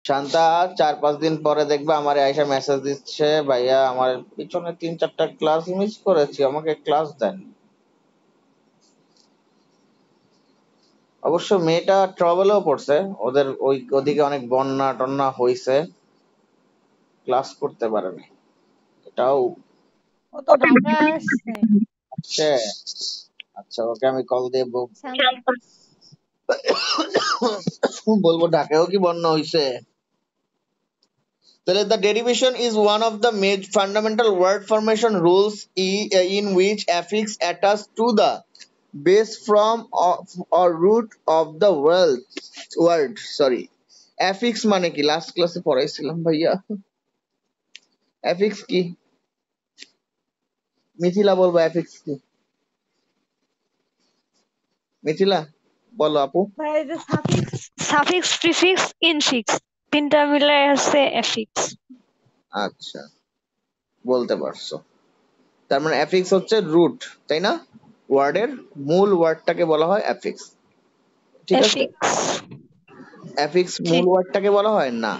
শান্তা 4-5 দিন পরে দেখবে আমার আয়সা মেসেজ দিচ্ছে, ভাইয়া আমার পিছনে 3-4টা ক্লাস মিস করেছি, আমাকে ক্লাস দেন। অবশ্য মেয়েটা ট্রাভেলেও পড়ছে, ওদের ওদিকে অনেক বন্যা টন্যা হইছে, ক্লাস করতে পারেনি। এটাও ও তো ঢাকা আসছে। আছে। আচ্ছা, ওকে আমি কল দিয়ে বলবো ঢাকায়ও কি বন্যা হইছে। তাহলে the derivation is one of the major fundamental word formation rules in which affix attached to the base form or root of the word. Sorry, affix মানে কি? লাস্ট ক্লাসে পড়াইছিলাম ভাইয়া। affix কি? মিথিলা বলবো affix কি? মিথিলা বলো আপু। ভাই এই যে সাফিক্স প্রিফিক্স ইনফিক্স তিনটা মিলে হচ্ছে এফিক্স। আচ্ছা, বলতে পারছো। তার মানে অ্যাফিক্স হচ্ছে রুট, তাই না? ওয়ার্ডের মূল ওয়ার্ডটাকে বলা হয় অ্যাফিক্স। ঠিক আছে? এফিক্স অ্যাফিক্স জি। মূল ওয়ার্ডটাকে বলা হয় না।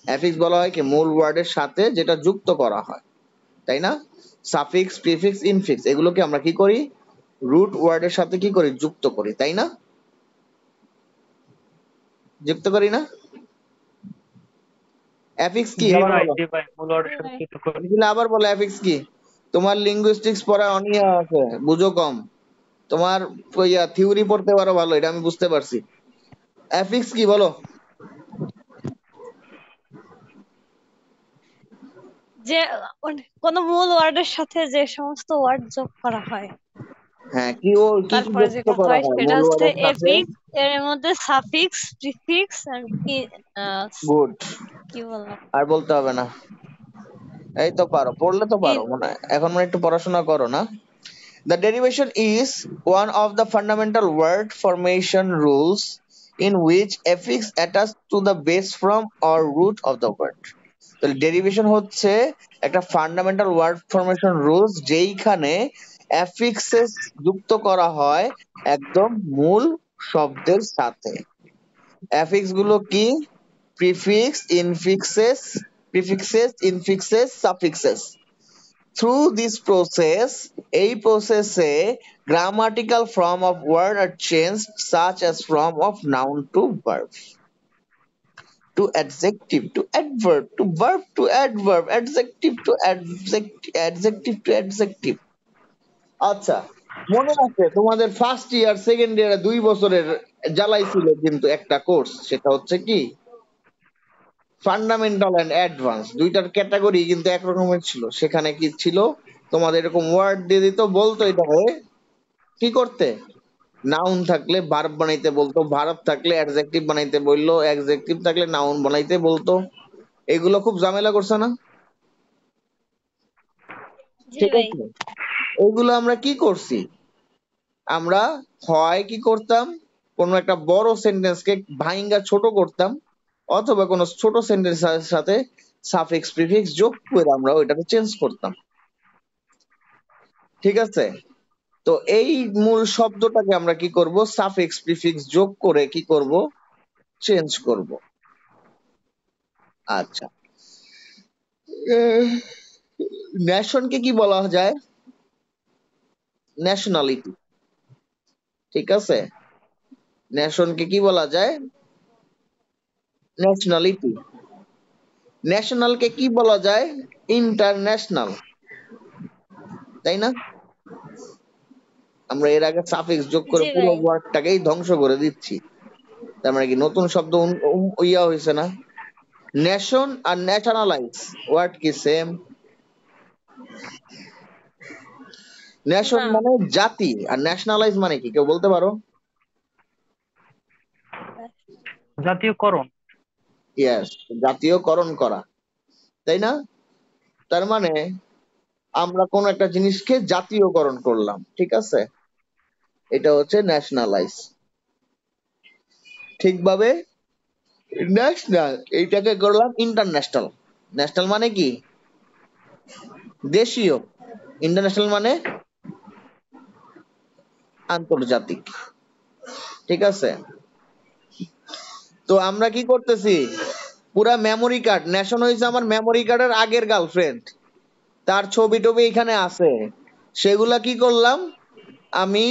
অ্যাফিক্স বলা হয় কি মূল ওয়ার্ডের সাথে যেটা যুক্ত করা হয়, তাই না? সাফিক্স প্রিফিক্স ইনফিক্স এগুলোকে আমরা কি করি? রুট ওয়ার্ডের সাথে কি করি? যুক্ত করি, তাই না? যুক্ত করি না? অ্যাফিক্স কি জি আবার ভাই, বলো। জি ভাই, মূল ওয়ার্ডের জি সাথে ভাই। যুক্ত করি। মিথিলা আবার বলো অ্যাফিক্স কি। তোমার লিঙ্গুইস্টিক্স পড়া অনীহা আছে, বুঝো কম। তোমার থিওরি পড়তে পারো ভালো, এটা আমি বুঝতে পারছি। অ্যাফিক্স কি বলো। যে কোন মূল ওয়ার্ডের সাথে যে সমস্ত ওয়ার্ড যোগ করা হয় হ্যাঁ, কি ও কি কি তারপরে যুক্ত যেটা করা হয় হয় সেটা মূল হচ্ছে ওয়ার্ডের সাথে? এফিক্স, এর মধ্যে সাফিক্স প্রিফিক্স আর আহ, গুড। কি বললাম আর বলতে হবে না, এই তো পারো, পড়লে তো পারো ইন। মনে হয়। এখন মানে একটু পড়াশোনা করো না। The derivation is one of the fundamental word formation rules in which affix attached to the base form or root of the word. তাহলে ডেরিভেশন হচ্ছে একটা ফান্ডামেন্টাল ওয়ার্ড ফরমেশন রুলস যেইখানে অ্যাফিক্সেস যুক্ত করা হয় একদম মূল শব্দের সাথে। অ্যাফিক্স গুলো কি? Prefixes, infixes, suffixes. Through this process, এই প্রসেসে grammatical form of word are change such as form of noun to verb, to adjective to adverb, to verb to adverb, adjective to adjective to adjective. আচ্ছা, মনে আছে তোমাদের first year second ইয়ারে 2 বছরের জ্বালাইছিল কিন্তু একটা কোর্স, সেটা হচ্ছে কি ফান্ডামেন্টাল এন্ড অ্যাডভান্স, দুইটার ক্যাটাগরি কিন্তু একরকমের ছিল। সেখানে কি ছিল, তোমাদের এরকম ওয়ার্ড দিয়ে দিত, বলতো এটাকে কি করতে, নাউন থাকলে ভার্ব বানাইতে বলতো, ভার্ব থাকলে অ্যাডজেক্টিভ বানাইতে বললো, অ্যাডজেক্টিভ থাকলে নাউন বানাইতে বলতো। এগুলো খুব ঝামেলা করছে না? জি ঠিক ভাই। আছে, এগুলো আমরা কি করছি, আমরা হয় কি করতাম, কোন একটা বড় সেন্টেন্সকে ভাইঙ্গা ছোট করতাম, অথবা কোন ছোট সেন্টেন্সের সাথে সাফিক্স প্রিফিক্স যোগ করে আমরা ওইটাকে চেঞ্জ করতাম। ঠিক আছে, তো এই মূল শব্দটাকে আমরা কি করব, সাফিক্স প্রিফিক্স যোগ করে কি করব, চেঞ্জ করব। আচ্ছা, ন্যাশনকে কি বলা যায়? ন্যাশনালিটি। ঠিক আছে, ন্যাশনকে কি বলা যায়? ন্যাশনালিটি। ন্যাশনালকে কি বলা যায়? ইন্টারন্যাশনাল, তাই না? আমরা এর আগে সাফিক্স যোগ করে জি পুরো ভাই। ওয়ার্ডটাকেই ধ্বংস করে দিচ্ছি। তার মানে কি নতুন শব্দ ইয়া হয়েছে না? নেশন আর ন্যাশনালাইজ ওয়ার্ড কি সেম? নেশন না। মানে জাতি, আর ন্যাশনালাইজ মানে কি কেউ বলতে পারো? জাতীয়করণ। ইয়েস, জাতীয়করণ করা, তাই না? তার মানে আমরা কোন একটা জিনিসকে জাতীয়করণ করলাম, ঠিক আছে, এটা হচ্ছে ন্যাশনালাইজ। ঠিকভাবে ন্যাশনাল এইটাকে করলাম ইন্টারন্যাশনাল। ন্যাশনাল মানে কি? দেশীয়। ইন্টারন্যাশনাল মানে আন্তর্জাতিক। ঠিক আছে, তো আমরা কি করতেছি, পুরা মেমোরি কার্ড, নেশন হয়েছে আমার মেমোরি কার্ডের আগের গার্লফ্রেন্ড, তার ছবি টবি এখানে আছে। সেগুলা কি করলাম আমি,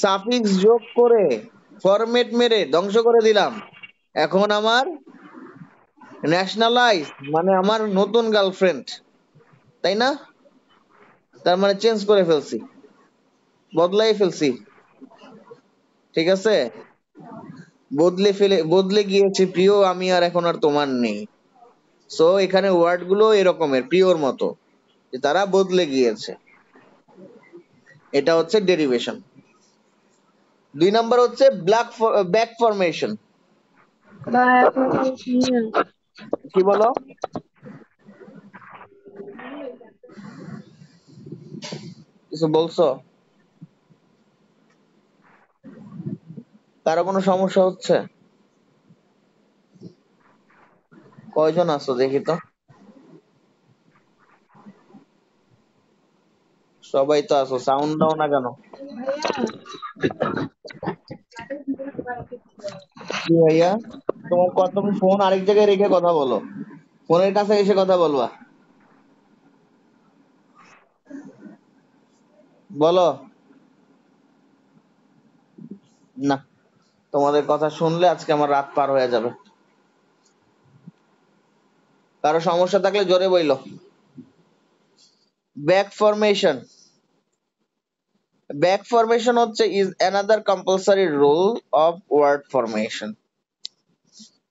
সাফিক্স যোগ করে ফরম্যাট মেরে ধ্বংস করে দিলাম। এখন আমার ন্যাশনালাইজ মানে আমার নতুন গার্লফ্রেন্ড, তাই না? তার মানে চেঞ্জ করে ফেলছি, বদলাই ফেলছি। ঠিক আছে, বদলে গিয়েছে প্রিয়, আমি আর এখন আর তোমার নেই। সো এখানে ওয়ার্ড গুলো এরকমের প্রিয়র মতো, যে তারা বদলে গিয়েছে। এটা হচ্ছে ডেরিভেশন। 2 নাম্বার হচ্ছে ব্যাক ফরমেশন। কি বলো? কিছু বলছো? কারো কোনো সমস্যা হচ্ছে? কয়জন আছো দেখি তো? সবাই তো আছো, সাউন্ড দাও না কেন? কি ভাইয়া, তোমার কথা, তুমি ফোন আরেক জায়গায় রেখে কথা বলো, ফোনের কাছে এসে কথা বলবা। বলো না, তোমাদের কথা শুনলে আজকে আমার রাত পার হয়ে যাবে। কারো সমস্যা থাকলে জোরে বইলো। Back formation. ব্যাক ফরমেশন হচ্ছে is another compulsory rule of word formation.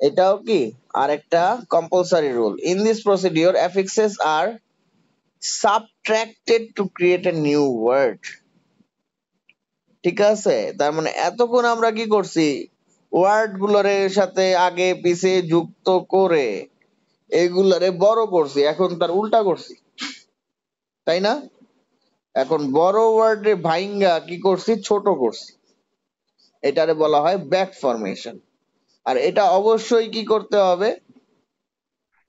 এটাও কি আরেকটা compulsory rule. In this procedure affixes are subtracted to create a new word. ঠিক আছে, তার মানে এতক্ষণ আমরা কি করছি, ওয়ার্ড গুলোরে সাথে আগে পিছে যুক্ত করে এগুলারে বড় করছি, এখন তার উল্টা করছি, তাই না? এখন বড় ওয়ার্ডে ভাইঙ্গা কি করছি, ছোট করছি। এটারে বলা হয় ব্যাক ফরমেশন। আর এটা অবশ্যই কি করতে হবে,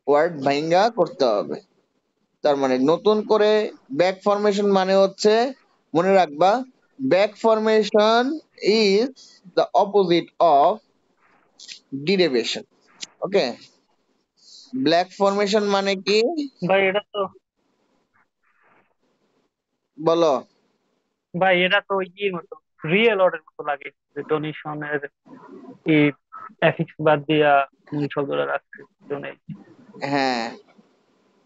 ওয়ার্ড ভাইঙ্গা করতে হবে। তার মানে নতুন করে ব্যাক ফরমেশন মানে হচ্ছে, মনে রাখবা, back formation is the opposite of derivation. Okay, black formation মানে কি ভাই এটা তো বলো? ভাই এটা তো ইয়ের মতো, রিয়েল অর্ডার মতো লাগে, যে ডোনেশনের এই এফিক্স বাদ দিয়া মূল শব্দটা রাখছে ডোনেট। হ্যাঁ,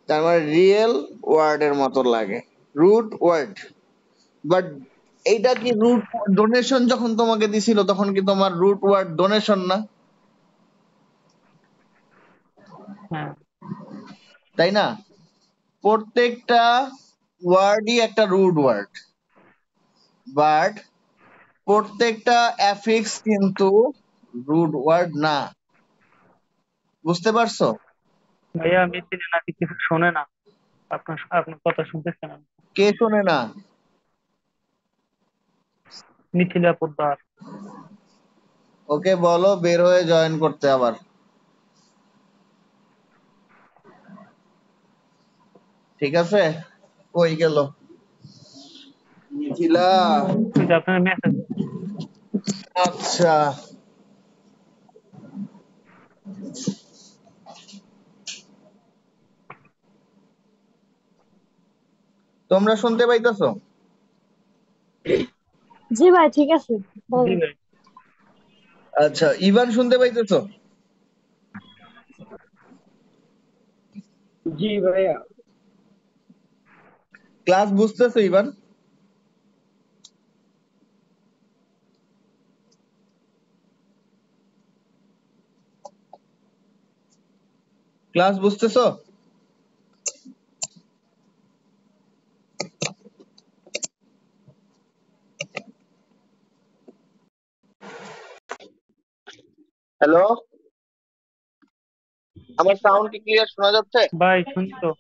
তার মানে রিয়েল ওয়ার্ডের মতো লাগে, রুট ওয়ার্ড। বাট এইটা কি রুট ডোনেশন যখন তোমাকে দিছিল তখন কি তোমার রুট ওয়ার্ড ডোনেশন না? হ্যাঁ তাই না? প্রত্যেকটা ওয়ার্ডই একটা রুট ওয়ার্ড, বাট প্রত্যেকটা অ্যাফিক্স কিন্তু রুট ওয়ার্ড না। বুঝতে পারছো? ভাইয়া, মিস্ত্রি নাকি কিছু শোনে না, আপনার আপনার কথা শুনতেছে না। কে শোনে না? মিথিলা পোদ্দার। ওকে বলো বের হয়ে জয়েন করতে আবার। ঠিক আছে, কই গেল মিথিলা? ওই যে আপনার মেসেজ। আচ্ছা, তোমরা শুনতে পাইতেছো? জি ভাই, ঠিক আছে, জি বলেন। ভাই। আচ্ছা, ইভান শুনতে পাইতেছো? জি ভাইয়া। ক্লাস বুঝতেছো ইভান? ক্লাস বুঝতেছো? হ্যালো, আমার সাউন্ড কি ক্লিয়ার শোনা যাচ্ছে? ভাই শুনি তো।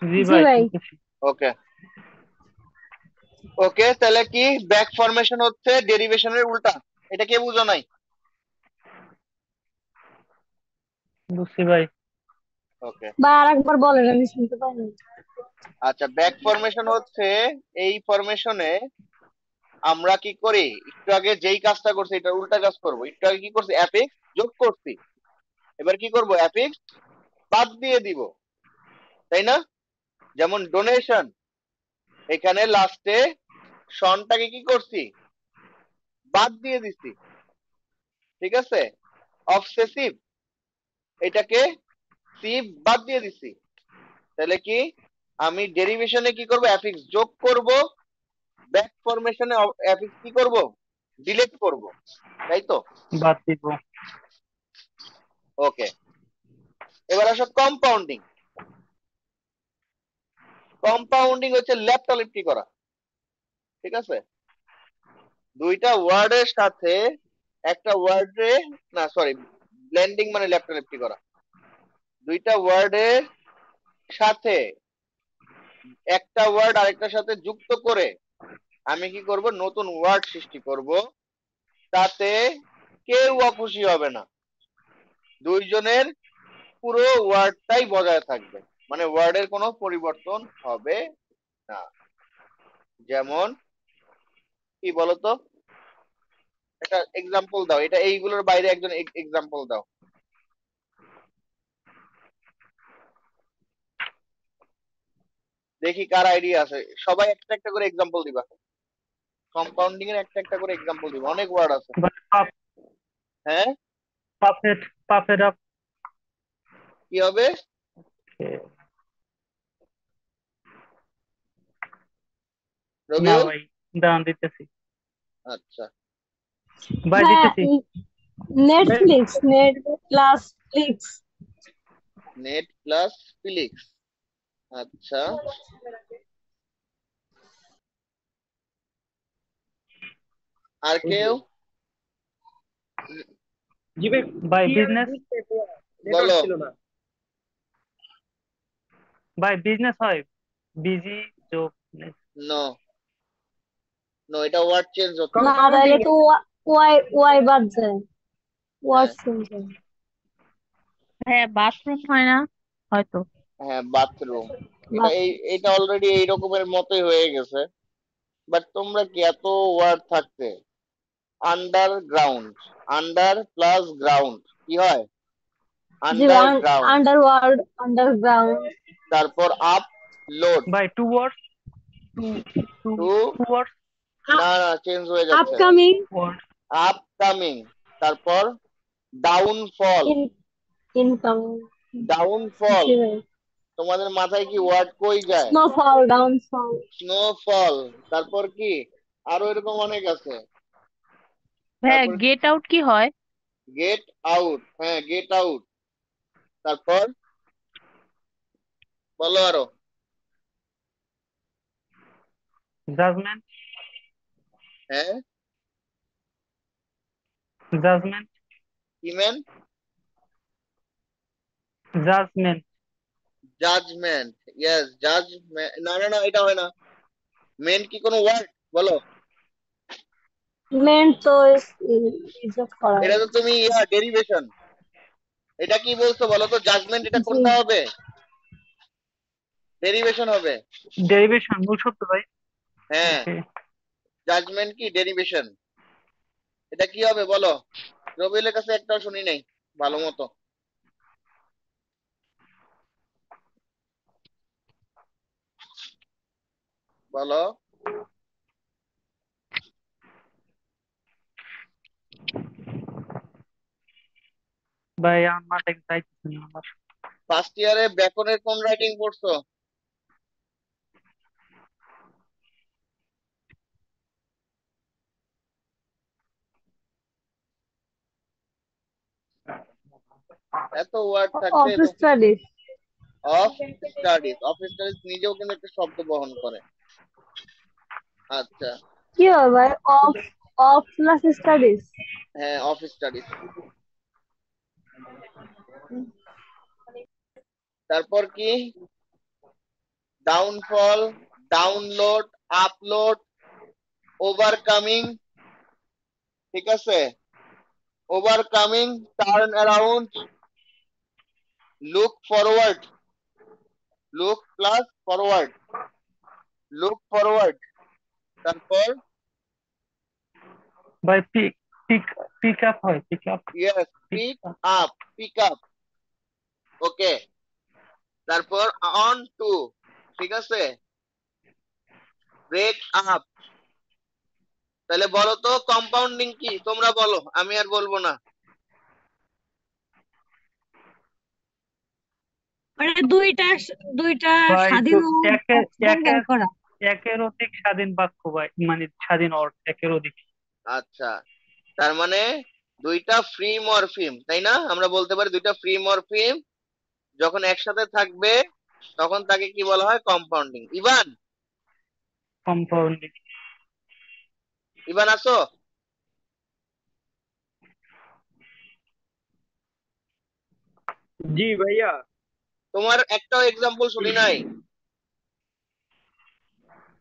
জি জি ভাই ভাই। শুনতেছি। ওকে, ওকে, তাহলে কি ব্যাক ফরমেশন হচ্ছে ডেরিভেশনের উল্টা, এটা কে বুঝো নাই? বুঝছি ভাই। ওকে, বা আর একবার বলেন, আমি শুনতে পাইনি। আচ্ছা, ব্যাক ফরমেশন হচ্ছে এই ফরমেশনে আমরা কি করি, একটু আগে যেই কাজটা করছি এটা উল্টা কাজ করব। একটু আগে কি করছি, অ্যাপেক্স যোগ করছি, এবার কি করব, অ্যাফিক্স বাদ দিয়ে দিব, তাই না? যেমন ডোনেশন, এখানে লাস্টে সনটাকে কি করছি, বাদ দিয়ে দিছি, ঠিক আছে? অবসেসিভ, এটাকে সিভ বাদ দিয়ে দিছি, তাহলে কি আমি ডেরিভেশনে কি করব, অ্যাফিক্স যোগ করব, ব্যাক ফরমেশনে অ্যাফিক্স কি করব, ডিলিট করব, তাই তো? বাদ দিব। ওকে, এবার আসো কম্পাউন্ডিং। কম্পাউন্ডিং হচ্ছে লেফট করা, ঠিক আছে? দুইটা ওয়ার্ডের সাথে একটা ওয়ার্ডে, না সরি, ব্লেন্ডিং মানে লেফট করা, দুইটা ওয়ার্ডের সাথে একটা ওয়ার্ড আরেকটার সাথে যুক্ত করে আমি কি করব, নতুন ওয়ার্ড সৃষ্টি করব, তাতে কেউ অখুশি হবে না, দুইজনের পুরো ওয়ার্ডটাই বজায় থাকবে, মানে ওয়ার্ডের কোনো পরিবর্তন হবে না। যেমন কি বলতো, একটা এক্সাম্পল দাও, এটা এইগুলোর বাইরে একজন এক্সাম্পল দাও। দেখি কার আইডিয়া আছে, সবাই একটা একটা করে এক্সাম্পল দিবা, কম্পাউন্ডিং এর একটা একটা করে এক্সাম্পল দিবা, অনেক ওয়ার্ড আছে। হ্যাঁ, পাফেট পাফেট আপ। কি হবে? না রবিউল, ভাই, দাঁড়ান দিতেছি আচ্ছা, ভাই, হ্যাঁ, দিতেছি। Netflix, net plus flix. Net plus flix, আচ্ছা। আর কেউ? জি ভাই। ভাই বিজনেস, বলো। ভাই বিজনেস হয় বিজি যোগ। নো, নো, এটা ওয়ার্ড চেঞ্জ হচ্ছে। না, তাহলে তো ওয়াই ওয়াই বাদ যায়, ওয়ার্ড হ্যাঁ, চেঞ্জ হয়। হ্যাঁ, বাথরুম হয় না হয়তো। হ্যাঁ, বাথরুম, এটা বাদ- এটা অলরেডি এই রকমের মতোই হয়ে গেছে, বাট তোমরা কি এত ওয়ার্ড থাকতে, আন্ডারগ্রাউন্ড, আন্ডার প্লাস গ্রাউন্ড কি হয়, জি, আন্ডারগ্রাউন্ড, আন্ডারওয়ার্ল্ড, আন্ডারগ্রাউন্ড। তারপর আপ লোড, ভাই two words, two two two, two words না না, চেঞ্জ হয়ে যাচ্ছে, আপকামিং, ওয়ার্ড। আপকামিং, তারপর ডাউনফল, ইনকামিং। ডাউনফল, জি ভাই। তোমাদের মাথায় কি ওয়ার্ড কই যায়, স্নোফল, ডাউনফল। স্নোফল, তারপর কি আরো এরকম অনেক আছে, হ্যাঁ, তারপর গেট আউট কি হয়? গেট আউট, হ্যাঁ গেট আউট, তারপর বলো আরো। জাজমেন্ট, হ্যাঁ, জাজমেন্ট, হিমেন, জাজমেন্ট। জাজমেন্ট, ইয়েস, জাজমেন্ট, না না না, এটা হয় না, মেন কি কোনো ওয়ার্ড, বলো। মেন্ট তো ইজত করা এটা হয়। তো তুমি ডেরিভেশন, এটা কি বলছো বলো তো, জাজমেন্ট এটা জি, কোনটা হবে, ডেরিভেশন হবে, ডেরিভেশন মূল শব্দ ভাই। হ্যাঁ, ওকে। জাজমেন্ট কি ডেরিভেশন, এটা কি হবে বলো, রবিউলের কাছে একটাও শুনি নাই ভালো মতো, বলো। ভাই আমার মাথায় চাইতেছে না আমার। ফার্স্ট ইয়ারে ব্যাকরণের কোন রাইটিং পড়ছো? এত ওয়ার্ড থাকতে of studies. Of studies, of studies নিজেও কিন্তু একটা শব্দ বহন করে, আচ্ছা, কি হবে ভাই? Off, off plus studies. হ্যাঁ অফ স্টাডিজ, তারপর কি ডাউনফল, ডাউনলোড, আপলোড, ওভারকামিং, ঠিক আছে, overcoming, turn around, look forward, look plus forward, look forward, তারপর ভাই পিক পিক পিক আপ হয়, pick up. Yes, pick up, pick up, okay. তারপর on two, ঠিক আছে, ব্রেক আপ। তাহলে বলো তো কম্পাউন্ডিং কি, তোমরা বলো, আমি আর বলবো না। মানে দুইটা দুইটা ভাই তো স্বাধীন ও একের একসাথে একের বের করা। একের অধিক স্বাধীন বাক্য ভাই, মানে স্বাধীন অর্থ একের অধিক। আচ্ছা, তার মানে দুইটা ফ্রি মরফিম, তাই না? আমরা বলতে পারি দুইটা ফ্রি মরফিম যখন একসাথে থাকবে তখন তাকে কি বলা হয়? কম্পাউন্ডিং। Ivan, compounding. ইভান আসো? জি ভাইয়া। তোমার একটাও এক্সাম্পল শুনি নাই।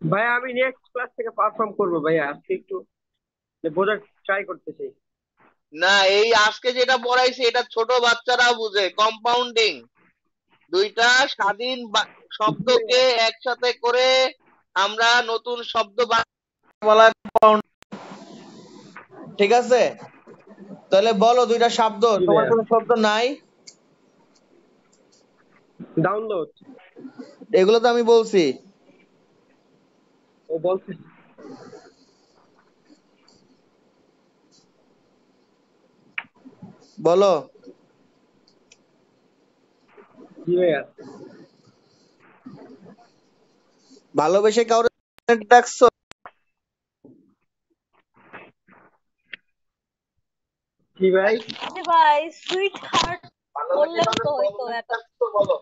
ভাইয়া আমি নেক্সট ক্লাস থেকে পারফর্ম করবো ভাইয়া, আজকে একটু বোঝার ট্রাই করতেছি। না, এই আজকে যেটা পড়াইছি এটা ছোট বাচ্চারাও বুঝে। কম্পাউন্ডিং, দুইটা স্বাধীন শব্দকে একসাথে করে আমরা নতুন শব্দ বলা হয় compound, ঠিক আছে? তাহলে বলো দুইটা শব্দ, জি তোমার ভাইয়া। কোনো শব্দ নাই? ডাউনলোড। এগুলো তো আমি বলছি। ও বলছে। বলো। জি ভাইয়া। ভালোবেসে কাউরে ডাকছো? জি ভাই। ভাই সুইট হার্ট ভালোবেসে বললেও কাউরে তো হইতো soulmate এত। ডাকছো? বলো।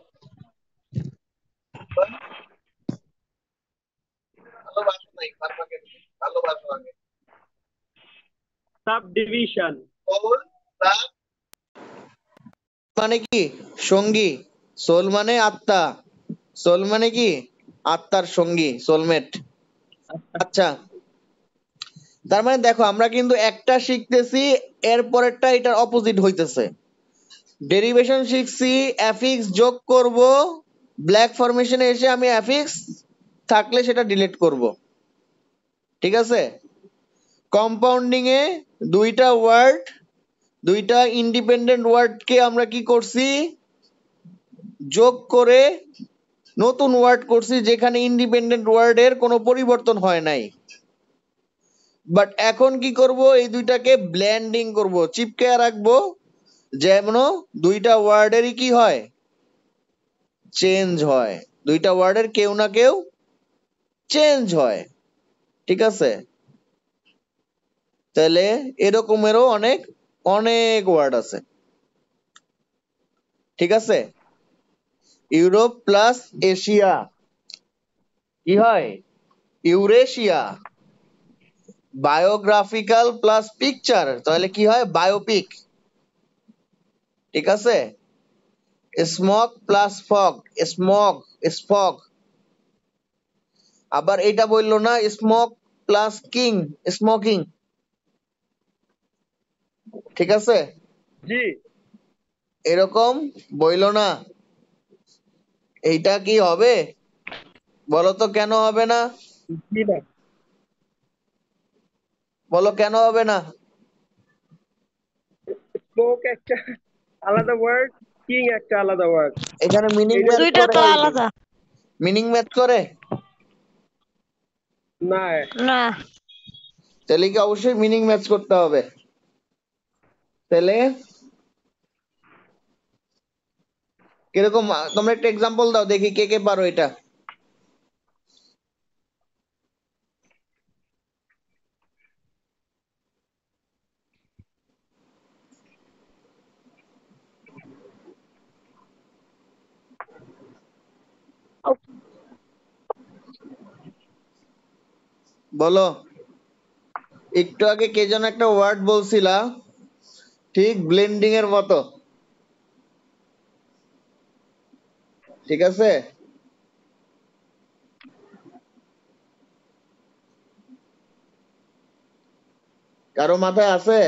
ভালোবাসো নাই, পারবা কেন? ভালোবাসো আগে। Sub division. সোল মানে কি? সঙ্গী। সোল মানে আত্মা। সোল মানে কি? আত্মার সঙ্গী, সোলমেট। আচ্ছা, তার মানে দেখো আমরা কিন্তু একটা শিখতেছি, এর পরেরটা এটার অপোজিট হইতেছে। ডেরিভেশন শিখছি, এফিক্স যোগ করব, ব্ল্যাক ফরমেশনে এসে আমি এফিক্স থাকলে সেটা ডিলিট করব, ঠিক আছে? কম্পাউন্ডিং এ দুইটা ওয়ার্ড, দুইটা ইন্ডিপেন্ডেন্ট ওয়ার্ডকে আমরা কি করছি? যোগ করে নতুন ওয়ার্ড করছি যেখানে ইন্ডিপেন্ডেন্ট ওয়ার্ডের কোনো পরিবর্তন হয় নাই। বাট এখন কি করব? এই দুইটাকে ব্লেন্ডিং করব, চিপকে রাখবো, যেন দুইটা ওয়ার্ডেরই কি হয়? চেঞ্জ হয়। দুইটা ওয়ার্ডের কেউ না কেউ চেঞ্জ হয়, ঠিক আছে? তাহলে এরকমেরও অনেক অনেক ওয়ার্ড আছে, ঠিক আছে? ইউরোপ প্লাস এশিয়া কি হয়? ইউরেশিয়া। বায়োগ্রাফিক্যাল প্লাস পিকচার তাহলে কি হয়? বায়োপিক, ঠিক আছে? Smog plus fog, smog, smog. আবার এটা বললো না স্মোক প্লাস কিং, স্মোকিং, ঠিক আছে? জি। এরকম বইলো না। এইটা কি হবে? বলো তো কেন হবে না? জি না। বলো কেন হবে না? স্মোক একটা আলাদা ওয়ার্ড, কিং একটা আলাদা ওয়ার্ড। এখানে মিনিং এটা ম্যাচ দুইটা করে? তো হয়নি। আলাদা। মিনিং ম্যাচ করে? না। না। তাহলে কি অবশ্যই মিনিং ম্যাচ করতে হবে। তাহলে কিরকম? তোমরা একটা এক্সাম্পল দাও দেখি কে কে পারো এটা। বলো। একটু আগে কে যেন একটা ওয়ার্ড বলছিলা, ঠিক ব্লেন্ডিং এর মতো, ঠিক আছে? কারো মাথায় আছে?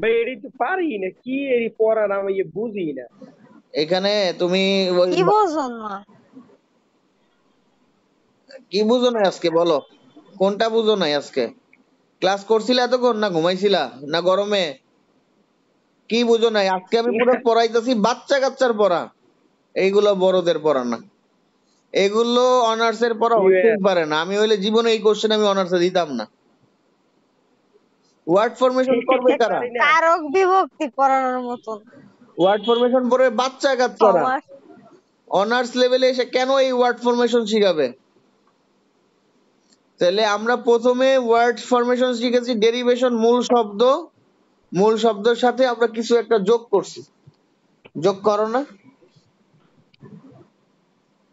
ভাই এটি তো পারি না, কি এটি পড়ার আমি বুঝি না। এখানে তুমি ওই কি বোঝেন না? কি বুঝো নাই আজকে বলো, কোনটা বুঝো নাই আজকে? ক্লাস করছিলা এতক্ষণ না ঘুমাইছিলা না গরমে? কি বুঝো নাই আজকে? আমি পুরো পড়াইতেছি বাচ্চা কাচ্চার পড়া, এইগুলো বড়দের পড়া না, এগুলো অনার্স এর পড়া হইতেই পারে না। আমি হইলে জীবনে এই কোশ্চেন আমি অনার্সে দিতাম না। ওয়ার্ড ফরমেশন করবে কারা? পারি না। কারক বিভক্তি পড়ানোর মতন। ওয়ার্ড ফরমেশন পড়বে বাচ্চা কাচ্চারা, কমার্স অনার্স লেভেলে এসে কেন এই ওয়ার্ড ফরমেশন শিখাবে? তাহলে আমরা প্রথমে ওয়ার্ড ফরমেশন শিখেছি ডেরিভেশন, মূল শব্দের সাথে আমরা কিছু একটা যোগ করছি, যোগ করো না?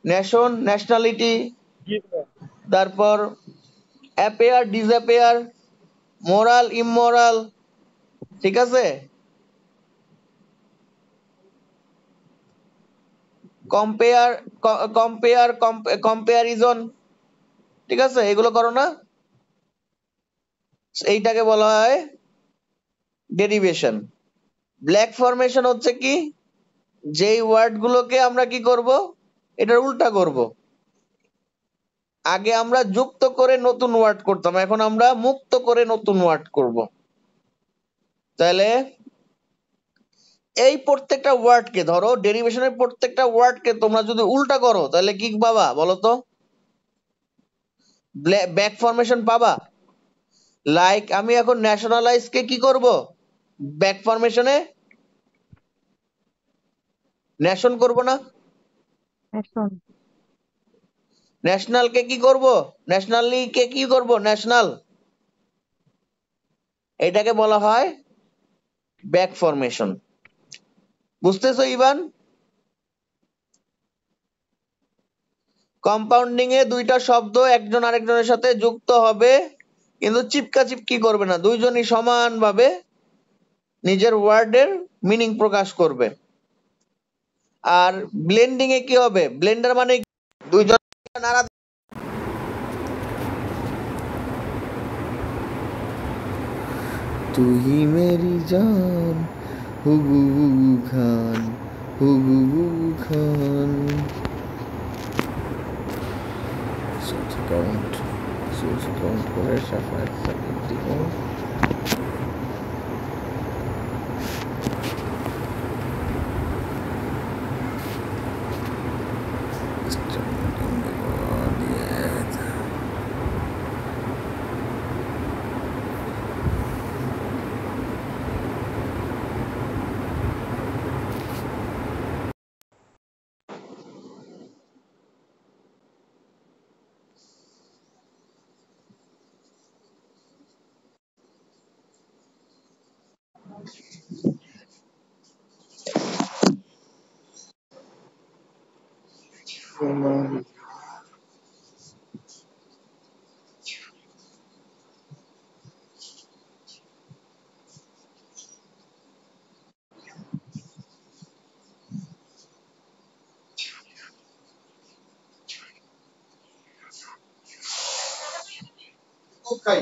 নেশন, ন্যাশনালিটি, জি ভাইয়া। তারপর অ্যাপেয়ার, ডিসঅ্যাপেয়ার, মোরাল, ইমোরাল, ঠিক আছে? কম্পেয়ার, কম্পেয়ার, কম্পেয়ারিজন, ঠিক আছে? এগুলো করো না? এইটাকে বলা হয় ডেরিভেশন। ব্ল্যাক ফরমেশন হচ্ছে কি, যেই ওয়ার্ড গুলোকে আমরা কি করব, এটার উল্টা করব। আগে আমরা যুক্ত করে নতুন ওয়ার্ড করতাম, এখন আমরা মুক্ত করে নতুন ওয়ার্ড করব। তাহলে এই প্রত্যেকটা ওয়ার্ডকে ধরো, ডেরিভেশনের প্রত্যেকটা ওয়ার্ডকে তোমরা যদি উল্টা করো তাহলে কি পাবা বলো তো? ব্যাক ফরমেশন পাবা। লাইক আমি এখন ন্যাশনালাইজ কে কি করব, ব্যাক ফরমেশনে ন্যাশন করব না? এখন ন্যাশনাল কে কি করব, ন্যাশনালি কে কি করব, ন্যাশনাল। এটাকে বলা হয় ব্যাক ফরমেশন। বুঝতেছো ইভান? কম্পাউন্ডিং এ দুইটা শব্দ একজন আরেকজনের সাথে যুক্ত হবে, কিন্তু চিপকা চিপকি করবে না, দুইজনই সমানভাবে নিজের ওয়ার্ডের মিনিং প্রকাশ করবে। আর ব্লেন্ডিং এ কি হবে, ব্লেন্ডার মানে দুইজন নাড়া। तू ही मेरी जान हुबू खान हुबू खान সুচ কাউন্ট করে সাফায়াত সাকিব দিব। Okay.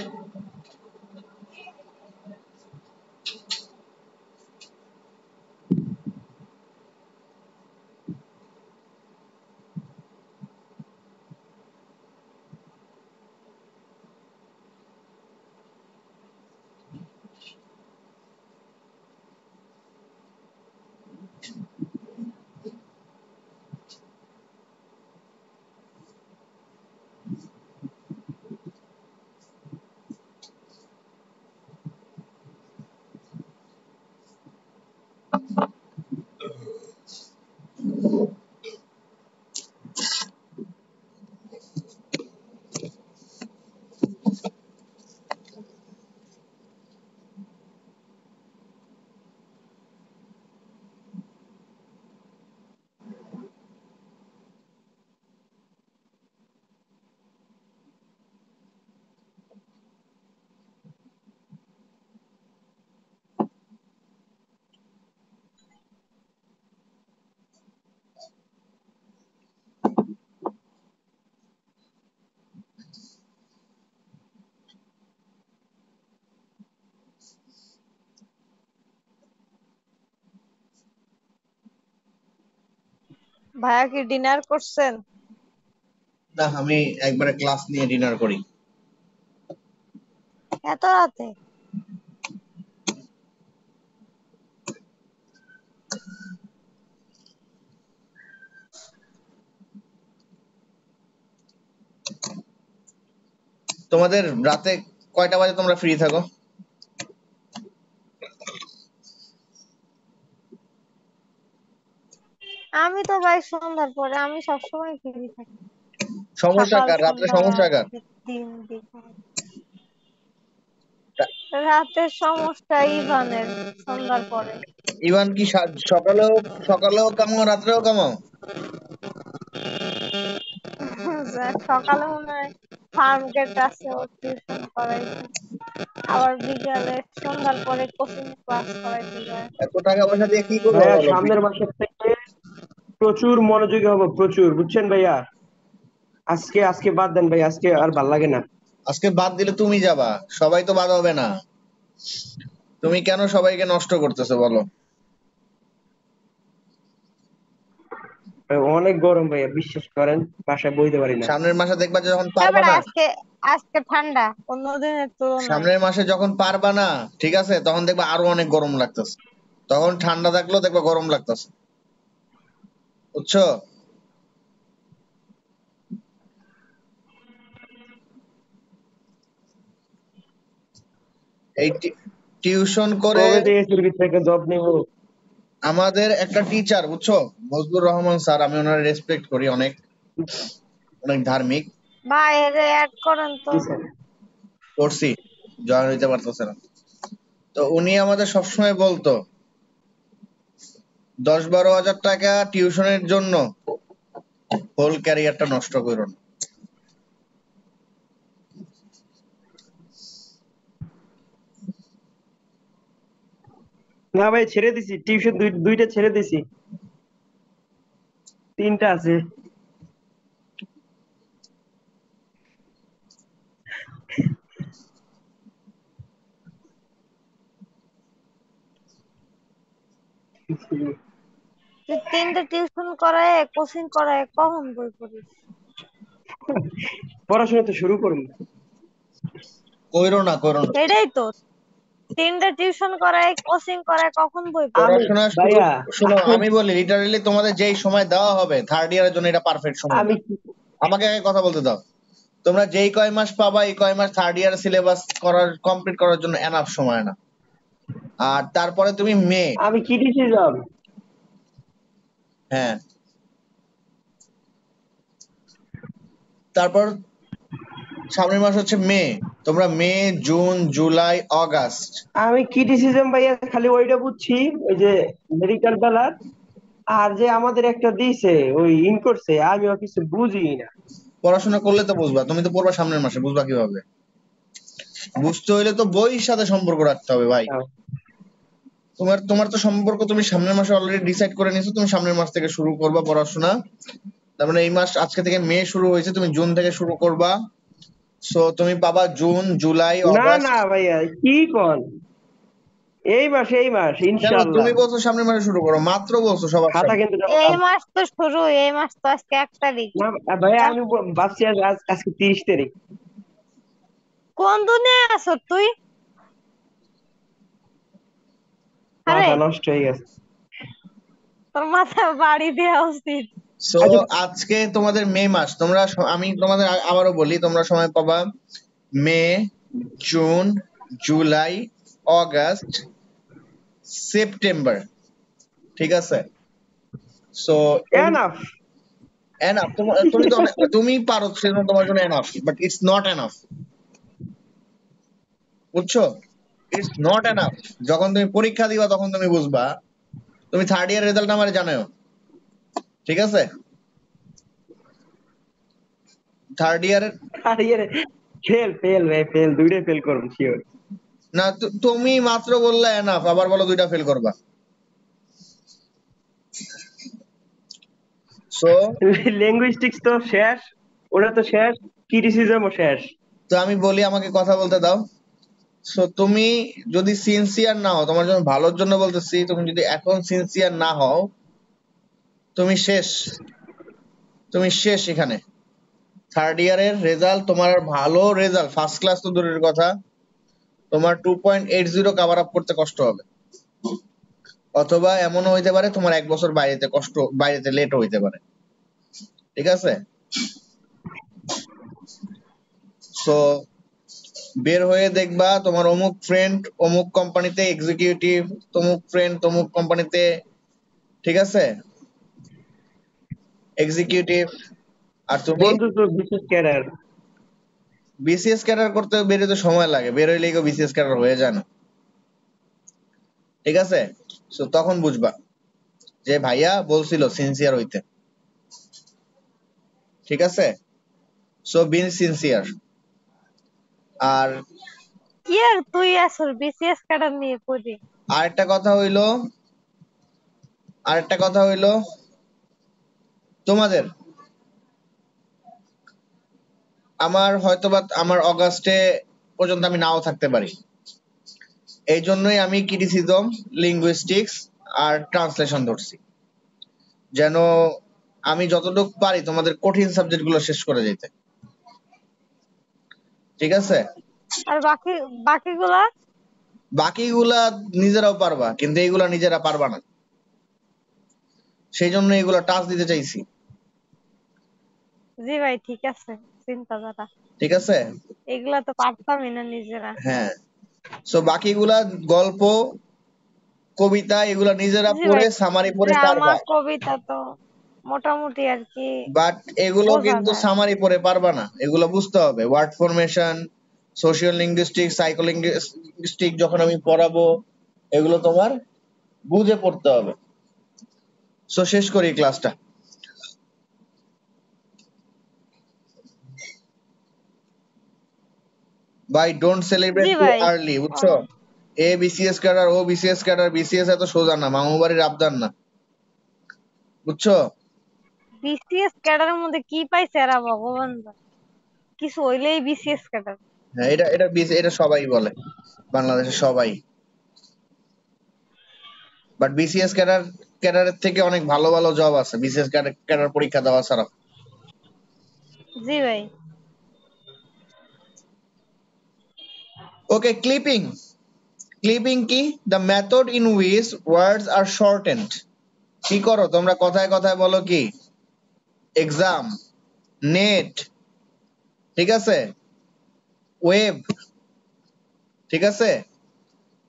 ভাইয়া কি ডিনার করছেন? না, আমি একবারে ক্লাস নিয়ে ডিনার করি। এত রাতে? তোমাদের রাতে কয়টা বাজে তোমরা ফ্রি থাকো? আমি তো ভাই সন্ধ্যার পরে, আমি সবসময় ফ্রি থাকি। সমস্যা সকাল কার রাত্রে, সন্ধ্যা সমস্যা কার? দিন বিকাল। রাতের সমস্যা ইভানের সন্ধ্যার পরে। ইভান কি সকালেও সকালেও কামাও রাত্রেও কামাও? সকালে মনে হয় ফার্ম গেট আছে, ওর টিউশন করাইছে। আবার বিকালে সন্ধ্যার পরে কোচিং ক্লাস করাইতে যায়। এত টাকা পয়সা দিয়ে কি করবো ভাইয়া বলো? সামনের মাসের থেকে প্রচুর মনোযোগী হবো, প্রচুর, বুঝছেন ভাইয়া? আজকে আজকে বাদ দেন ভাই, আজকে আর ভাল লাগে না। আজকে বাদ দিলে তুমি যাবা, সবাই তো বাদ হবে না। তুমি কেন সবাইকে নষ্ট করতেছো বলো? ভাই, অনেক গরম ভাইয়া, বিশ্বাস করেন, বাসায় বইতে পারি না। সামনের মাসে দেখবা যে যখন পারবা তারপরে না, আজকে আজকে ঠান্ডা অন্য দিনের তুলনায়। সামনের মাসে যখন পারবা না, ঠিক আছে, তখন দেখবা আরো অনেক গরম লাগতেছে। তখন ঠান্ডা থাকলেও দেখবা গরম লাগতেছে, বুঝছো? এই টিউশন করে কবে থেকে এসির ভিতরে থেকে জব নিবো? আমাদের একটা টিচার, বুঝছো, মজবুর রহমান স্যার, আমি ওনার রেসপেক্ট করি অনেক, অনেক ধার্মিক। ভাই এর অ্যাড করেন তো। জি স্যার। করছি, জয়েন হইতে পারতেছে না। তো উনি আমাদের সবসময় বলতো 10-12 হাজার টাকা টিউশনের জন্য হোল ক্যারিয়ারটা নষ্ট করো না। না ভাই, ছেড়ে দিছি টিউশন, দুইটা ছেড়ে দিছি, তিনটা আছে। তুই 3টে টিউশন করায় কোচিং করায় কখন বই পড়িস? পড়াশোনা তো শুরু করুন। কইরো না, করো না। এটাই তো, 3টে টিউশন করায় কোচিং করায় কখন বই পড়িস? আমি পড়াশোনা শুরু, ভাইয়া, শোনো আমি বলি, লিটারালি তোমাদের যেই সময় দেওয়া হবে থার্ড ইয়ারের জন্য এটা পারফেক্ট সময় আমি না। আমাকে আগে কথা বলতে দাও। তোমরা যেই কয় মাস পাবা, এই কয় মাস থার্ড ইয়ার সিলেবাস কমপ্লিট করার জন্য এনাফ সময় না। আর তারপরে তুমি মে, আমি কি ডিসিশন? হ্যাঁ, তারপর সামনের মাস হচ্ছে মে, তোমরা মে, জুন, জুলাই, অগাস্ট। আমি কি ডিসিশন ভাইয়া, খালি ওইটা বুঝছি, ওই যে মেডিকেল বেলার, আর যে আমাদের একটা দিছে ওই ইন করছে, আমি কিছু বুঝি না। পড়াশোনা করলে তো বুঝবা, তুমি তো পড়বা সামনের মাসে, বুঝবা কিভাবে? বুঝতে হইলে তো বইয়ের সাথে সম্পর্ক রাখতে হবে ভাই। তোমার তোমার তো সম্পর্ক তুমি সামনের মাসে অলরেডি ডিসাইড করে নিছো, তুমি সামনের মাস থেকে শুরু করবা পড়াশোনা। তার মানে এই মাস আজকে থেকে মে শুরু হয়েছে, তুমি জুন থেকে শুরু করবা। সো তুমি পাবা জুন, জুলাই, না অগাস্ট। না ভাইয়া, কি কন, এই মাস কেন ইনশাল্লাহ। তুমি বলছো সামনের মাসে শুরু করো, মাত্র বলছো সবার খাতা সামনে। কিন্তু এই মাস তো শুরু, এই মাস তো আজকে 1 তারিখ। না ভাইয়া, তা আমি ভাবছি আজকে 30 তারিখ। কোন দুনিয়ায় আছো তুই? আরে মাথা নষ্ট হয়ে গেছে। তোর মাথা বাড়ি দেওয়া উচিত। সো আচ্ছা, আজকে তোমাদের মে মাস, তোমরা আমি তোমাদের আবারও বলি, তোমরা সময় পাবা May, June, July, August, September, ঠিক আছে? So enough. এনাফ। তুমি তো তুমি পারো, সেজন্য তোমার জন্য enough, but it's not enough, বুঝছো? It's not enough. যখন তুমি পরীক্ষা দিবা তখন তুমি বুঝবা। তুমি থার্ড ইয়ার রেজাল্ট আমার জানাও, ঠিক আছে? থার্ড ইয়ার, আর ইয়ে, ফেল ফেল ভাই, ফেল, দুইটাই ফেল করবো শিওর। না তুমি মাত্র বললে এনাফ, আবার বলো 2টা ফেল করবা। সো লিঙ্গুইস্টিক্স তো শেষ, ওটা তো শেষ, ক্রিটিসিজমও শেষ। তো আমি বলি, আমাকে কথা বলতে দাও। সো তুমি যদি সিনসিয়ার না হও, তোমার জন্য ভালোর জন্য বলতেছি, তুমি যদি এখন সিনসিয়ার না হও, তুমি শেষ, তুমি শেষ এখানে। থার্ড ইয়ারের রেজাল্ট তোমার ভালো রেজাল্ট, ফার্স্ট ক্লাস তো দূরের কথা, তোমার 2.80 কভার আপ করতে কষ্ট হবে, অথবা এমনও হইতে পারে তোমার 1 বছর বাইরেতে লেট হইতে পারে। ঠিক আছে, সো বের হয়ে দেখবা তোমার অমুক ফ্রেন্ড অমুক কোম্পানিতে এক্সিকিউটিভ, তমুক ফ্রেন্ড তমুক কোম্পানিতে, ঠিক আছে, এক্সিকিউটিভ। আর তুমি বন্ধু তো বিশেষ ক্যাডার। বিসিএস ক্যাডার করতে বেরোতে সময় লাগে, বের হইলে বিসিএস ক্যাডার হয়ে যায় না। ঠিক আছে, সো তখন বুঝবা যে ভাইয়া বলছিল সিনসিয়ার হইতে। ঠিক আছে, সো বি সিনসিয়ার। আর কি আর তুই আসর বিসিএস ক্যাডার নিয়ে পড়ি। আরেকটা কথা হইলো, তোমাদের আমার হয়তোবা আমার অগাস্টে পর্যন্ত আমি নাও থাকতে পারি, এই জন্যই আমি ক্রিটিসিজম, লিঙ্গুইস্টিক্স আর ট্রান্সলেশন ধরছি, যেন আমি যতটুকু পারি তোমাদের কঠিন সাবজেক্ট গুলো শেষ করে যেতে। ঠিক আছে, আর বাকিগুলা বাকিগুলা নিজেরাও পারবা, কিন্তু এইগুলা নিজেরা পারবা না, সেই জন্য এগুলা টাচ দিতে চাইছি। জি ভাই ঠিক আছে, চিন্তাধারা ঠিক আছে, এগুলা তো পারতামই না নিজেরা। হ্যাঁ, সো বাকিগুলা গল্প, কবিতা এগুলা নিজেরা জি পড়ে ভাই, সামারি পড়ে ড্রামা পারবা, কবিতা তো মোটামুটি আর কি বাট এগুলো বোঝা কিন্তু যায়। সামারি পড়ে পারবা না, এগুলো বুঝতে হবে। ওয়ার্ড ফরমেশন, সোশিয়াল লিঙ্গুইস্টিক, সাইকোলিঙ্গুইস্টিক যখন আমি পড়াবো এগুলো তোমার বুঝে পড়তে হবে। সো শেষ করি ক্লাসটা। ভাই ডোন্ট সেলিব্রেট জি টু ভাই, আর্লি, বুঝছো? এ বিসিএস ক্যাডার, ও বিসিএস ক্যাডার, বিসিএস এত সোজা না, মামু বাড়ির আবদার না, বুঝছো? বিসিএস ক্যাডারের মধ্যে কি পাইছে এরা ভগবান জানে। কিছু হইলেই বিসিএস ক্যাডার। হ্যাঁ, এটা সবাই বলে, বাংলাদেশের সবাই। বাট বিসিএস ক্যাডারের থেকে অনেক ভালো ভালো জব আছে বিসিএস ক্যাডার পরীক্ষা দেওয়া ছাড়া। জি ভাই, ওকে, ক্লিপিং। ক্লিপিং কি? The method in which words আর শর্টেন্ড। কি করো তোমরা কথায় কথায় বলো কি? এক্সাম, নেট, ঠিক আছে, ওয়েব, ঠিক আছে,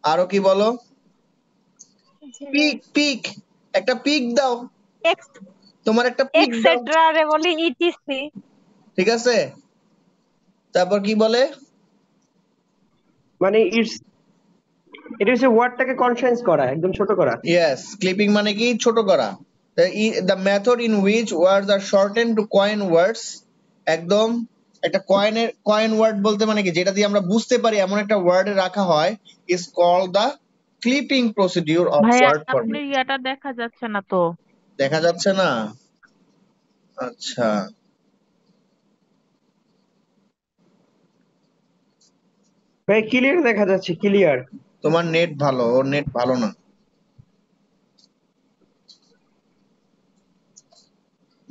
আরো কি বলো? জি ভাই, পিক, পিক, একটা পিক দাও, তোমার একটা পিক দাও, এক্সেট্রা রে বলি ইটিসি। ঠিক আছে, তারপর কি বলে? মানে এটা হচ্ছে ওয়ার্ডটাকে কনসাইজ করা, একদম ছোট করা। ইয়েস, ক্লিপিং মানে কি? ছোট করা। The method in which words are shorten to coin words, একদম একটা কয়েন ওয়ার্ড বলতে মানে কি, যেটা দিয়ে আমরা বুঝতে পারি এমন একটা ওয়ার্ডে রাখা হয়, is called the clipping procedure of ভাইয়া ওয়ার্ড আপনার ফরম্যাট। ইয়াটা দেখা যাচ্ছে না তো। দেখা যাচ্ছে না? আচ্ছা, ভাই ক্লিয়ার দেখা যাচ্ছে, ক্লিয়ার। তোমার নেট ভালো, ওর নেট ভালো না।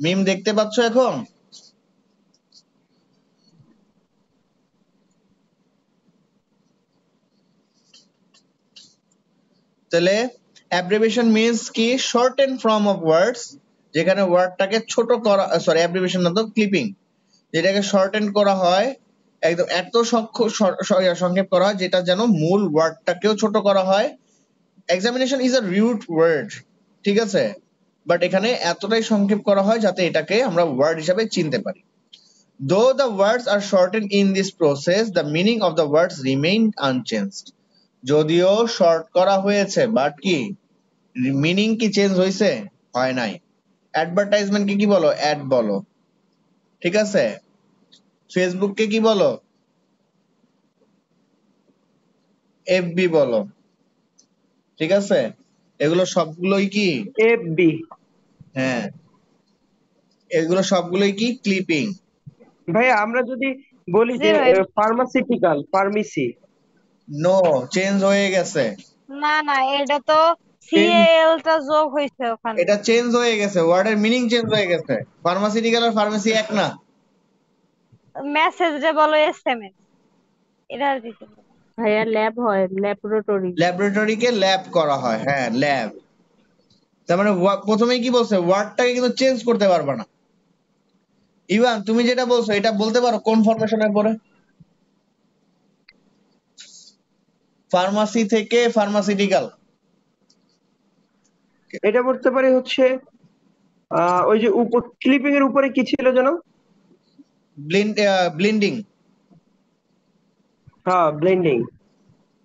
মিম দেখতে পাচ্ছ এখন? তাহলে অ্যাব্রিভিয়েশন মিন্স কি? শর্টেন ফর্ম অফ ওয়ার্ডস, যেখানে ওয়ার্ডটাকে ছোট করা, সরি অ্যাব্রিভিয়েশন না তো, ক্লিপিং, যেটাকে শর্টেন করা হয়, একদম এত সংক্ষেপ করা হয় যেটা যেন মূল ওয়ার্ডটাকেও ছোট করা হয়। Examination is a root word, ঠিক আছে, বাট এখানে এতটাই সংক্ষেপ করা হয় যাতে এটাকে আমরা ওয়ার্ড হিসাবে চিনতে পারি। Though the words are shortened in this process, the meaning of the words remain unchanged. যদিও শর্ট করা হয়েছে, বাট কি মিনিং কি চেঞ্জ হয়েছে? হয় নাই। অ্যাডভার্টাইজমেন্ট কে কি বলো? অ্যাড বলো, ঠিক আছে। ফেসবুক কে কি বলো? এফবি বলো, ঠিক আছে। এগুলো সবগুলোই কি? এফবি। হ্যাঁ, এগুলো সবগুলোই কি? ক্লিপিং। ভাই আমরা যদি বলি জি যে ভাই, ফার্মাসিউটিক্যাল, ফার্মেসি। নো, চেঞ্জ হয়ে গেছে। না না, এটা তো সিএল টা যোগ হয়েছে ওখানে। এটা চেঞ্জ হয়ে গেছে, ওয়ার্ডের মিনিং চেঞ্জ হয়ে গেছে। ফার্মাসিউটিক্যাল আর ফার্মেসি এক না। মেসেজ রে বলো এসএমএস, এটা আর কিছু না। ভাইয়া ল্যাব হয়, ল্যাবরেটরি। ল্যাবরেটরিকে ল্যাব করা হয়, হ্যাঁ ল্যাব। তার মানে প্রথমেই কি বলছে, ওয়ার্ডটাকে কিন্তু চেঞ্জ করতে পারবে না। ইভান তুমি যেটা বলছো এটা বলতে পারো কোন ফরমেশনে পড়ে? ফার্মাসি থেকে ফার্মাসিউটিক্যাল। এটা বলতে পারি হচ্ছে ওই যে উপর ক্লিপিং এর উপরে কি ছিল যেন? ব্লিন্ডিং। হ্যাঁ, ব্লেন্ডিং।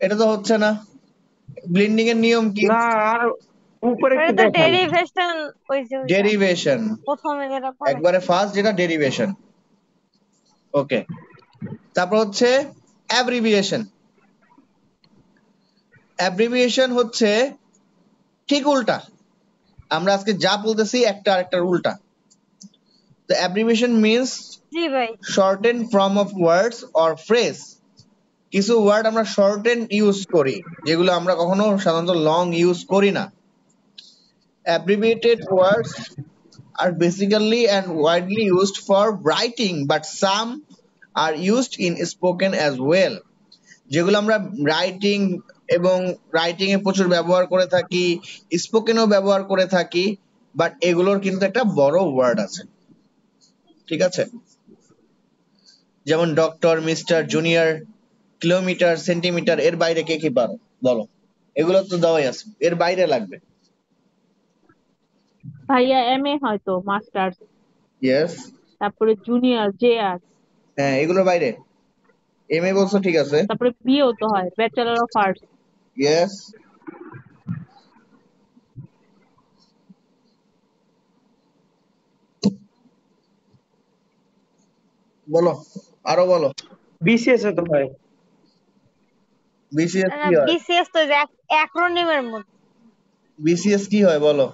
এটা তো হচ্ছে না। ব্লিন্ডিং এর নিয়ম কি? না, আর উপরে এটা একটু তো দেখান। ডেরিভেশন হয়েছে ওইটা ডেরিভেশন, প্রথমে যেটা পড়ে। একবারে ফার্স্ট যেটা ডেরিভেশন। ওকে, তারপর হচ্ছে অ্যাব্রিভিয়েশন। অ্যাব্রিভিয়েশন হচ্ছে ঠিক উল্টা, আমরা আজকে যা বলতেছি একটা আরেকটার উল্টা। তো অ্যাব্রিভিয়েশন মিন্স জি ভাই। Shorten form of words or phrase. কিছু ওয়ার্ড আমরা শর্টেন ইউজ করি, যেগুলো আমরা কখনো সাধারণত লং ইউজ করি না। Abbreviated words are basically and widely used for writing, but some are used in spoken as well. যেগুলো আমরা রাইটিং এবং রাইটিং এ প্রচুর ব্যবহার করে থাকি, স্পোকেনও ব্যবহার করে থাকি, বাট এগুলোর কিন্তু একটা বড় ওয়ার্ড আছে। ঠিক আছে, যেমন doctor, mister, junior, kilometre, centimetre, এর বাইরে কে কি পারো বলো? এগুলো তো দেওয়াই আছে, এর বাইরে লাগবে। ভাইয়া এমএ হয়তো, মাস্টার্স, ইয়েস, তারপরে জুনিয়র, জেআর, হ্যাঁ এগুলোর বাইরে। এম এ বলছো, ঠিক আছে। তারপরে বিও তো হয়, ব্যাচেলর অফ আর্টস। ইয়েস, বলো, আরো বলো। বিসিএস এ তো হয়। বিসিএস কি হয়? বিসিএস তো অ্যাক্রোনিমের মধ্যে। বিসিএস কি হয় বলো?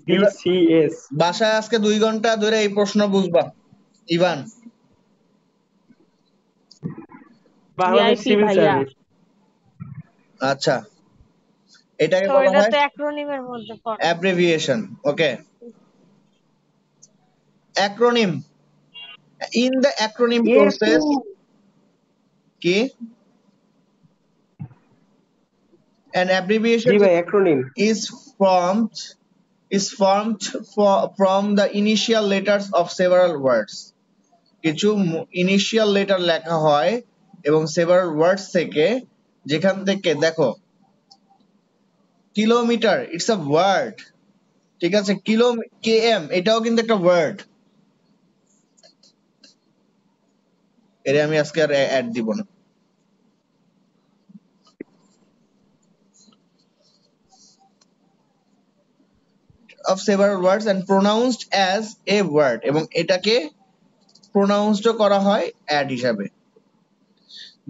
বিসিএস বাসায় আজকে 2 ঘন্টা ধরে এই প্রশ্ন বুঝবা ইভান। বাংলাদেশ ভিআইপি সিভিল ভাইয়া। সার্ভিস। আচ্ছা, এটাকে তো বলা এটা হয় তো অ্যাক্রোনিমের মধ্যে পড়ে। Abbreviation. Okay, acronym. In the acronym একটু প্রসেস, কি an abbreviation জি ভাই, acronym. is formed from the initial letters of several words. কিছু ইনিশিয়াল লেটার লেখা হয় এবং সেভারাল ওয়ার্ডস থেকে, যেখান থেকে দেখো কিলোমিটার, ইটস আ ওয়ার্ড। ঠিক আছে, কেএম এটাও কিন্তু একটা ওয়ার্ড। এর আমি আজকে আর অ্যাড দিব না। of several words and pronounced as a word, এবং এটাকে প্রোনাউন্সড করা হয় অ্যাড হিসাবে।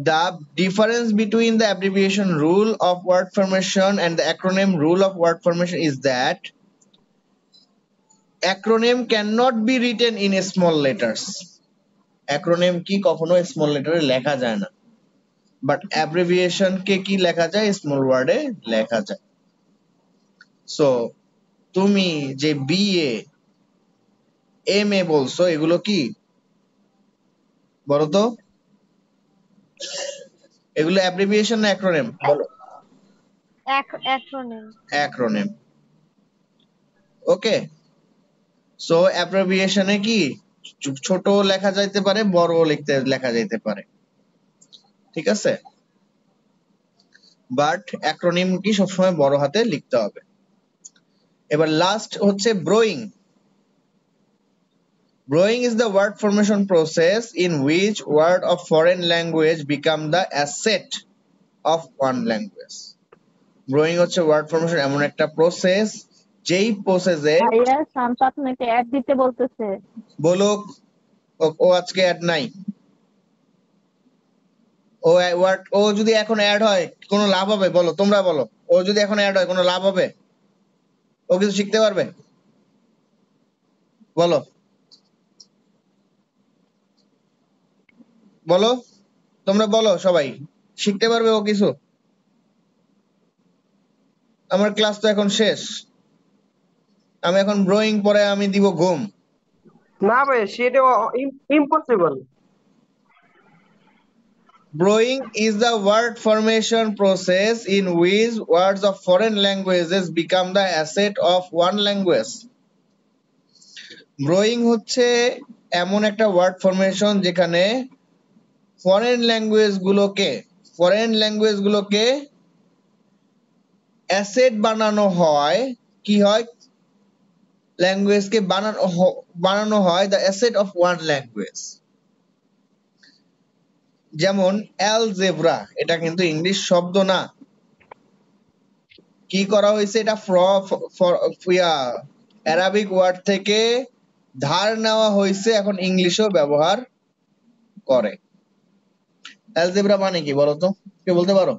The difference between the abbreviation rule of word formation and the acronym rule of word formation is that acronym cannot be written in small letters. Acronym কি কখনো small লেটারে লেখা যায় না, বাট অ্যাব্রিভিয়েশন কে কি লেখা যায়, স্মল ওয়ার্ডে লেখা যায়। সো তুমি যে বিএ, এমএ বলছো, এগুলো কি বলো তো? এগুলো অ্যাব্রিভিয়েশন না অ্যাক্রোনিম বলো? অ্যাক্রোনিম। অ্যাক্রোনিম। ওকে, সো অ্যাব্রিভিয়েশনে কি ছোট লেখা যাইতে পারে, বড় লেখা যাইতে পারে। ঠিক আছে, বাট অ্যাক্রোনিম কি সবসময় বড় হাতে লিখতে হবে। এবার লাস্ট হচ্ছে ব্রোয়িং। Brewing is the word formation process in which word of foreign language become the asset of one language. Brewing হচ্ছে word formation এমন একটা প্রসেস, যেই প্রসেসে ভাইয়া শান্ত আপনাকে অ্যাড দিতে বলতেছে। বলুক, ও আজকে অ্যাড নাই। ও যদি এখন অ্যাড হয় কোনো লাভ হবে বলো? তোমরা বলো, ও যদি এখন অ্যাড হয় কোনো লাভ হবে? ও কিছু শিখতে পারবে? বলো বলো, তোমরা বলো সবাই। শিখতে পারবে ও কিছু? আমার ক্লাস তো এখন শেষ, আমি এখন ব্রোয়িং পরে আমি দিব ঘুম। না ভাই, সেটা impossible. Borrowing is the word formation process in which words of foreign languages become the asset of one language. Borrowing হচ্ছে এমন একটা ওয়ার্ড ফরমেশন যেখানে ফরেন ল্যাঙ্গুয়েজ গুলোকে অ্যাসেট বানানো হয়। কি হয়? ল্যাঙ্গুয়েজকে বানানো হয় the asset of one language. যেমন অ্যালজেব্রা, এটা কিন্তু ইংলিশ শব্দ না। কি করা হয়েছে? এটা অ্যারাবিক ওয়ার্ড থেকে ধার নেওয়া হয়েছে, এখন ইংলিশেও ব্যবহার করে। অ্যালজেব্রা মানে কি বলো তো, কে বলতে পারো?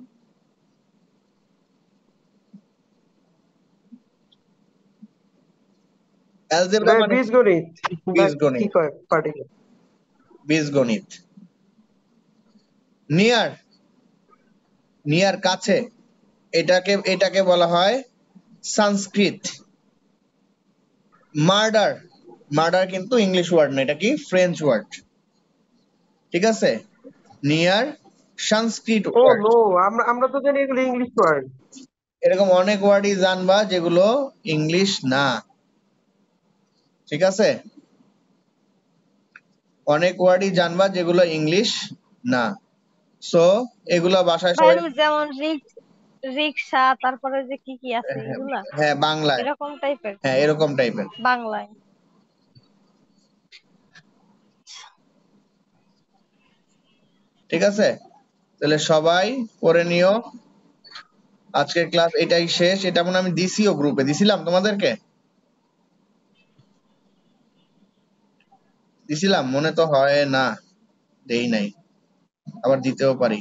অ্যালজেব্রা মানে বীজগণিত। বীজগণিত। কি কয় পার্টিকুলার? বীজগণিত। নিয়ার কাছে, এটাকে বলা হয় সংস্কৃত। মার্ডার কিন্তু ইংলিশ ওয়ার্ড না, এটা কি ফ্রেঞ্চ ওয়ার্ড। ঠিক আছে? নিয়ার সংস্কৃত ও ওয়ার্ড। নো, আমরা তো জানি এগুলো ইংলিশ ওয়ার্ড। এরকম অনেক ওয়ার্ডই জানবা যেগুলো ইংলিশ না। ঠিক আছে? অনেক ওয়ার্ডই জানবা যেগুলো ইংলিশ না। সো এগুলা বাসায় ভাই সবাই, যেমন রিক্সা, তারপরে যে কি কি আছে এগুলা হ্যাঁ বাংলায়, এরকম টাইপের হ্যাঁ এরকম টাইপের। বাংলায়। ঠিক আছে? তাহলে সবাই পড়ে নিও। আজকের ক্লাস এটাই শেষ। এটা মনে আমি দিছিও গ্রুপে, দিছিলাম তোমাদেরকে? দিছিলাম মনে তো হয় না, দেই নাই, আবার দিতেও পারি।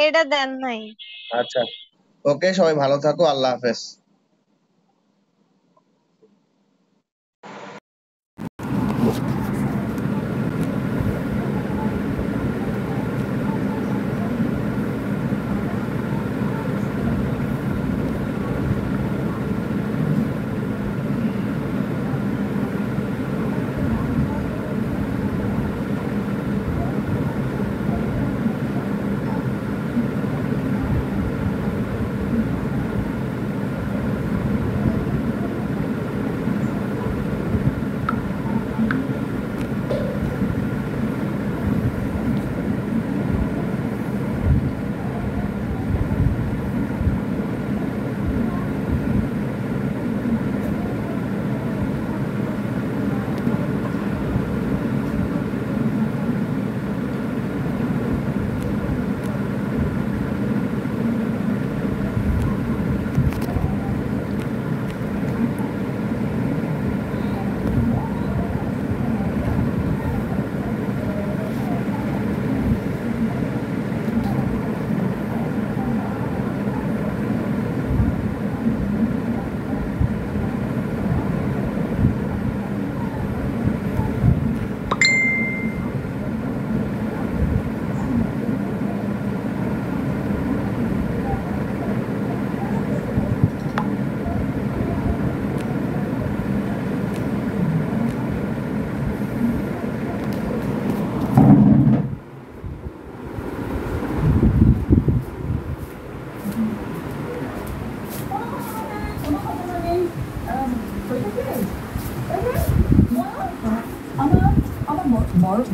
এটা দেন নাই। আচ্ছা, ওকে, সবাই ভালো থাকো, আল্লাহ হাফেজ।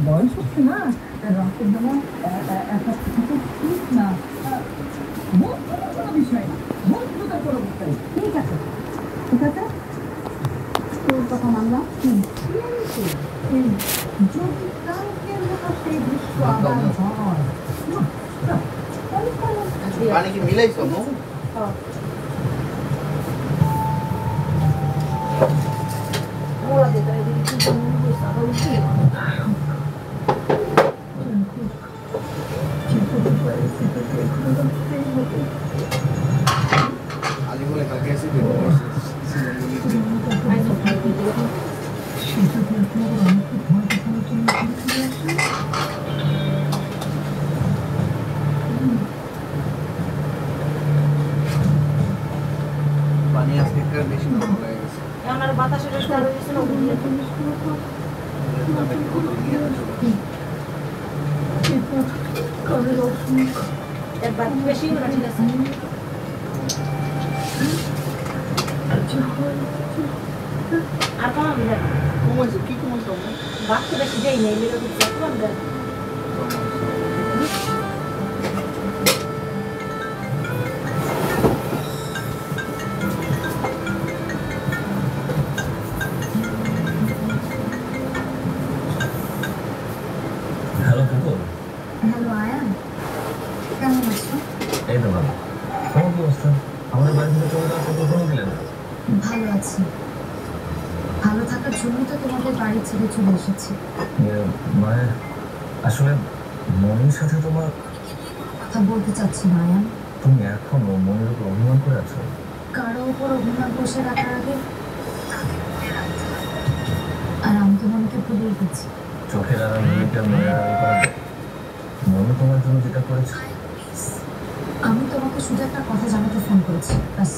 বয়স হচ্ছে না, রক্তের জন্য একটা ঠিক না, বন্ধুদের কোনো বিষয় না, বন্ধুদের কোনো বিষয়। ঠিক আছে, ঠিক আছে, তোর কথা মানলাম। যদি কালকের মতো সেই দৃশ্য আবার হয়, পানি কি মিলাইছো? আলি বলে কালকে এসে হ্যালো কুকুর, হ্যালো আয়ান, কেমন আছো? এই তো ভালো। তোমার কি অবস্থা? আমাদের বাড়ি থেকে চলে যাওয়ার কথা ফোন দিলে না? ভালো আছি। ভালো থাকার জন্যই তো তোমাদের বাড়ি ছেড়ে চলে এসেছি। মানে আসলে মনির সাথে তোমার কথা বলতে চাচ্ছি না আয়ান। তুমি এখনো মনের উপর অভিমান করে আছো? কারো উপর অভিমান বসে রাখার আগে তাকে ভুলে রাখতে হয়। আর আমি তো মনকে ভুলেই গেছি। চোখের আড়াল মনিটা মনের আড়াল করা যায়? মনে তোমার জন্য যেটা করেছে। প্লিজ, আমি তোমাকে শুধু একটা কথা জানাতে ফোন করেছি, ব্যাস।